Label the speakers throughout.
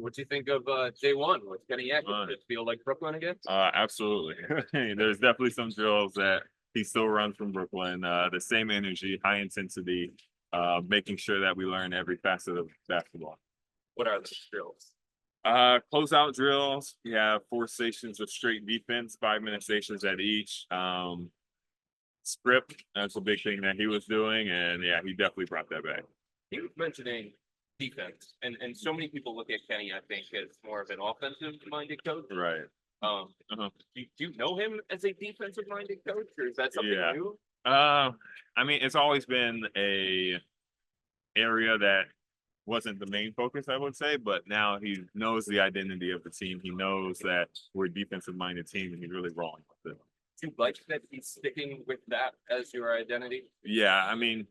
Speaker 1: What do you think of day one with Kenny Atkinson? Did it feel like Brooklyn again?
Speaker 2: Absolutely. There's definitely some drills that he still runs from Brooklyn. The same energy, high intensity, making sure that we learn every facet of basketball.
Speaker 1: What are those drills?
Speaker 2: Closeout drills. We have 4 stations of straight defense, 5-minute stations at each. Script, that's a big thing that he was doing, and yeah, he definitely brought that back.
Speaker 1: He was mentioning defense, and so many people look at Kenny, I think, as more of an offensive-minded coach.
Speaker 2: Right.
Speaker 1: Do you know him as a defensive-minded coach, or is that something new?
Speaker 2: I mean, it's always been a area that wasn't the main focus, I would say, but now he knows the identity of the team. He knows that we're a defensive-minded team, and he's really rolling with it.
Speaker 1: Do you like that he's sticking with that as your identity?
Speaker 2: Yeah, I mean,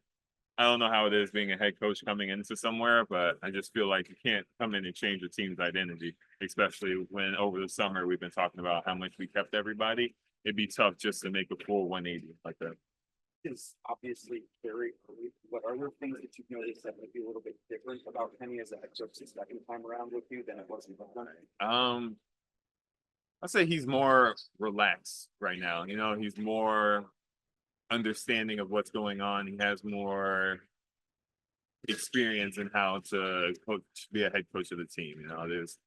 Speaker 2: I don't know how it is being a head coach coming into somewhere, but I just feel like you can't come in and change the team's identity, especially when over the summer we've been talking about how much we kept everybody. It'd be tough just to make a full 180 like that.
Speaker 3: Is obviously very early. What are there things that you've noticed that might be a little bit different about Kenny as a head coach the second time around with you than it was in Brooklyn?
Speaker 2: I'd say he's more relaxed right now. You know, he's more understanding of what's going on. He has more experience in how to be a head coach of the team. You know, there's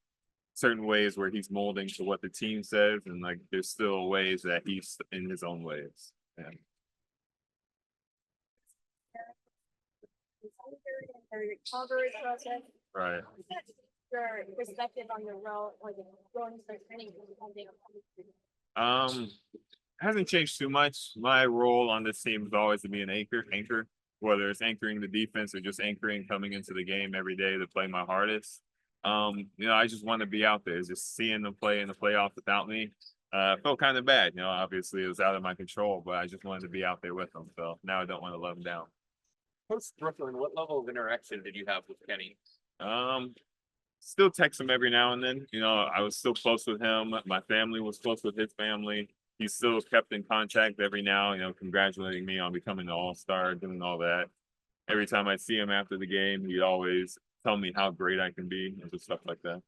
Speaker 2: certain ways where he's molding to what the team says, and like there's still ways that he's in his own ways. Yeah.
Speaker 4: Recovery process.
Speaker 2: Right.
Speaker 4: Your perspective on the role, like going to training.
Speaker 2: Hasn't changed too much. My role on this team is always to be an anchor, whether it's anchoring the defense or just anchoring coming into the game every day to play my hardest. You know, I just want to be out there, just seeing them play in the playoffs without me. Felt kind of bad, you know, obviously it was out of my control, but I just wanted to be out there with them. So now I don't want to let them down.
Speaker 1: Post Brooklyn, what level of interaction did you have with Kenny?
Speaker 2: Still text him every now and then. You know, I was still close with him. My family was close with his family. He still kept in contact every now, you know, congratulating me on becoming an all-star, doing all that. Every time I see him after the game, he'd always tell me how great I can be and just stuff like that.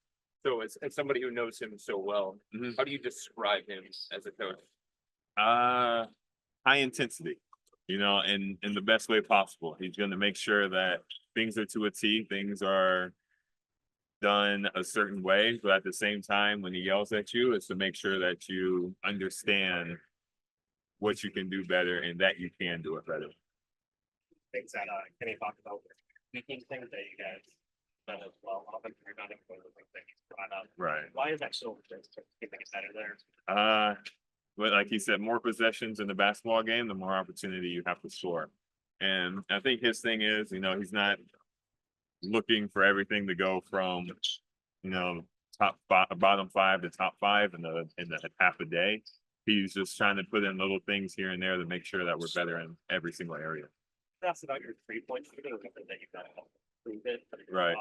Speaker 1: So as somebody who knows him so well, how do you describe him as a coach?
Speaker 2: High intensity, you know, in the best way possible. He's going to make sure that things are to a T, things are done a certain way, but at the same time, when he yells at you, it's to make sure that you understand what you can do better and that you can do it better.
Speaker 3: Things that Kenny talked about, speaking things that you guys done as well. Often you're not including the things that he's brought up.
Speaker 2: Right.
Speaker 3: Why is that so important to keeping it better there?
Speaker 2: But like he said, more possessions in the basketball game, the more opportunity you have to score. And I think his thing is, you know, he's not looking for everything to go from, you know, bottom 5 to top 5 in the half a day. He's just trying to put in little things here and there to make sure that we're better in every single area.
Speaker 3: That's about your 3-point shooting, that you've got to prove it.
Speaker 2: Right.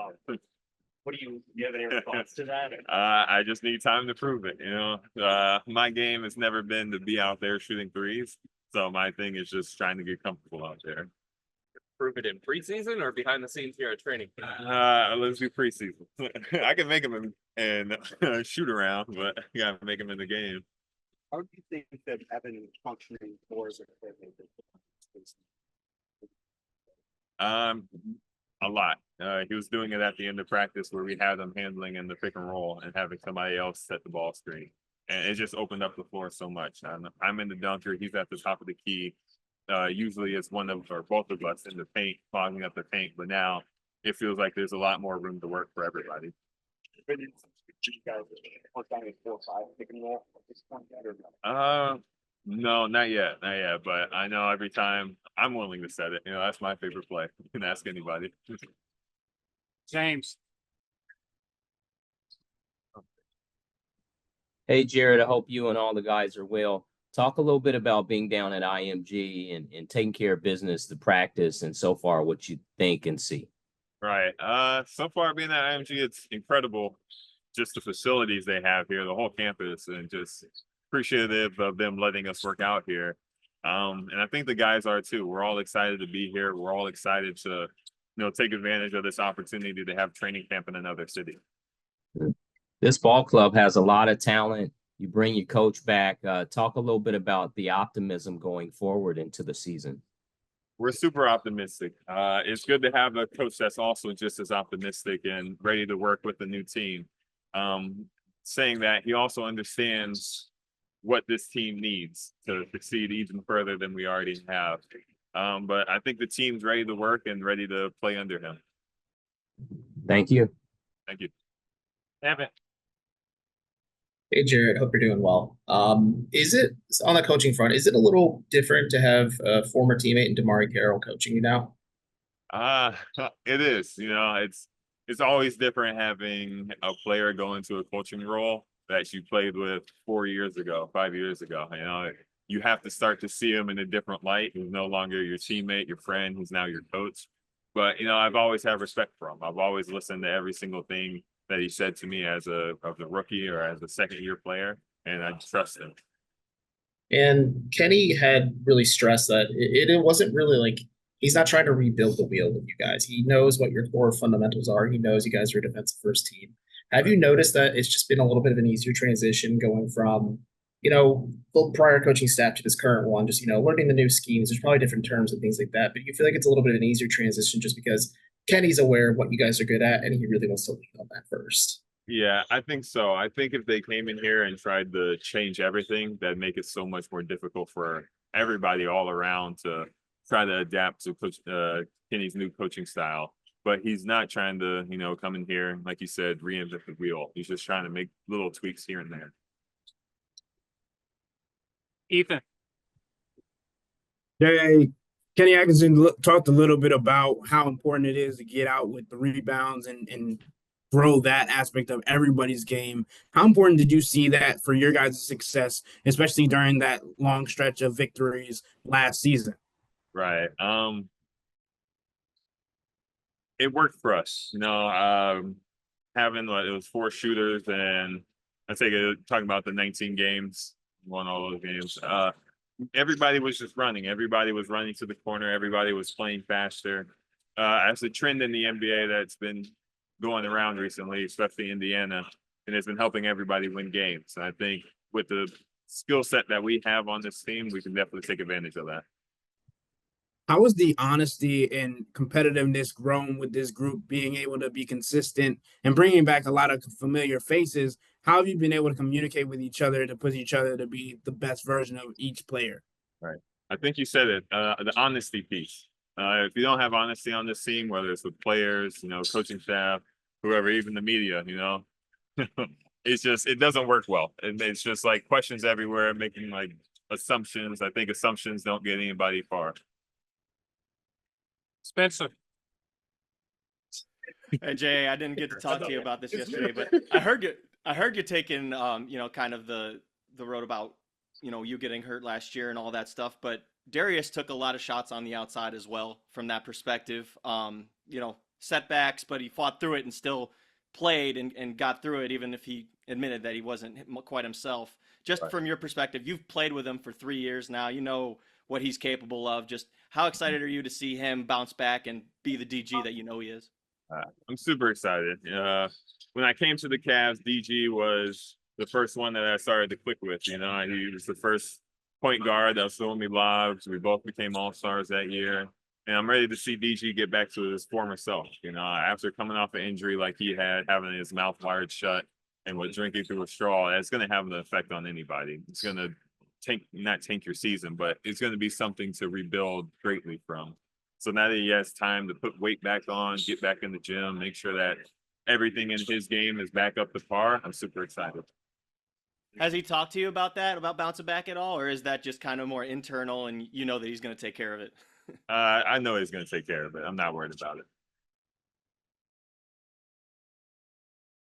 Speaker 3: What do you have any response to that?
Speaker 2: I just need time to prove it. You know, my game has never been to be out there shooting threes. So my thing is just trying to get comfortable out there.
Speaker 1: Prove it in preseason or behind the scenes here at training?
Speaker 2: Let's do preseason. I can make him in shoot around, but you gotta make him in the game.
Speaker 3: How do you think that Evan functioning towards a
Speaker 2: lot. He was doing it at the end of practice where we had him handling in the pick and roll and having somebody else set the ball screen. And it just opened up the floor so much. I'm in the dunker. He's at the top of the key. Usually it's one of or both of us in the paint, clogging up the paint. But now it feels like there's a lot more room to work for everybody. No, not yet. But I know every time I'm willing to set it. You know, that's my favorite play. You can ask anybody.
Speaker 3: James.
Speaker 5: Hey, Jarrett, I hope you and all the guys are well. Talk a little bit about being down at IMG and taking care of business, the practice, and so far what you think and see.
Speaker 2: Right. So far being at IMG, it's incredible. Just the facilities they have here, the whole campus, and just appreciative of them letting us work out here. And I think the guys are too. We're all excited to be here. We're all excited to, you know, take advantage of this opportunity to have training camp in another city.
Speaker 5: This ball club has a lot of talent. You bring your coach back. Talk a little bit about the optimism going forward into the season.
Speaker 2: We're super optimistic. It's good to have a coach that's also just as optimistic and ready to work with the new team. Saying that, he also understands what this team needs to succeed even further than we already have. But I think the team's ready to work and ready to play under him.
Speaker 5: Thank you.
Speaker 2: Thank you.
Speaker 1: Evan.
Speaker 6: Hey Jarrett, hope you're doing well. Is it on the coaching front? Is it a little different to have a former teammate and Damari Carroll coaching you now?
Speaker 2: It is. It's always different having a player go into a coaching role that you played with 4 years ago, 5 years ago. You have to start to see him in a different light. He's no longer your teammate, your friend. He's now your coach. But I've always had respect for him. I've always listened to every single thing that he said to me as a rookie or as a second-year player, and I trust him.
Speaker 6: And Kenny had really stressed that it wasn't really like he's not trying to rebuild the wheel with you guys. He knows what your core fundamentals are. He knows you guys are a defensive first team. Have you noticed that it's just been a little bit of an easier transition going from, the prior coaching staff to this current one, just, learning the new schemes? There's probably different terms and things like that, but you feel like it's a little bit of an easier transition just because Kenny's aware of what you guys are good at and he really wants to lean on that first.
Speaker 2: Yeah, I think so. I think if they came in here and tried to change everything, that'd make it so much more difficult for everybody all around to try to adapt to Coach Kenny's new coaching style. But he's not trying to, come in here, like you said, reinvent the wheel. He's just trying to make little tweaks here and there.
Speaker 1: Ethan.
Speaker 7: Hey, Kenny Atkinson talked a little bit about how important it is to get out with the rebounds and grow that aspect of everybody's game. How important did you see that for your guys' success, especially during that long stretch of victories last season?
Speaker 2: Right. It worked for us, having it was 4 shooters, and I think talking about the 19 games, won all those games. Everybody was just running. Everybody was running to the corner. Everybody was playing faster. As a trend in the NBA that's been going around recently, especially Indiana, and it's been helping everybody win games. And I think with the skill set that we have on this team, we can definitely take advantage of that.
Speaker 7: How has the honesty and competitiveness grown with this group being able to be consistent and bringing back a lot of familiar faces? How have you been able to communicate with each other to push each other to be the best version of each player?
Speaker 2: Right. I think you said it, the honesty piece. If you don't have honesty on this team, whether it's with players, coaching staff, whoever, even the media, it doesn't work well. And it's just like questions everywhere, making like assumptions. I think assumptions don't get anybody far.
Speaker 1: Spencer.
Speaker 8: Hey Jay, I didn't get to talk to you about this yesterday, but I heard you taking kind of the road about you getting hurt last year and all that stuff, but Darius took a lot of shots on the outside as well from that perspective. Setbacks, but he fought through it and still played and got through it, even if he admitted that he wasn't quite himself. Just
Speaker 2: Right.
Speaker 8: From your perspective, you've played with him for 3 years now. You know what he's capable of. Just how excited are you to see him bounce back and be the DG that you know he is?
Speaker 2: I'm super excited. When I came to the Cavs, DG was the first one that I started to click with. He was the first point guard that was throwing me lobs. We both became all-stars that year. And I'm ready to see DG get back to his former self. After coming off an injury like he had, having his mouth wired shut and with drinking through a straw, it's going to have an effect on anybody. It's going to not tank your season, but it's going to be something to rebuild greatly from. So now that he has time to put weight back on, get back in the gym, make sure that everything in his game is back up to par, I'm super excited.
Speaker 8: Has he talked to you about that, about bouncing back at all, or is that just kind of more internal and you know that he's going to take care of it?
Speaker 2: I know he's going to take care of it. I'm not worried about it.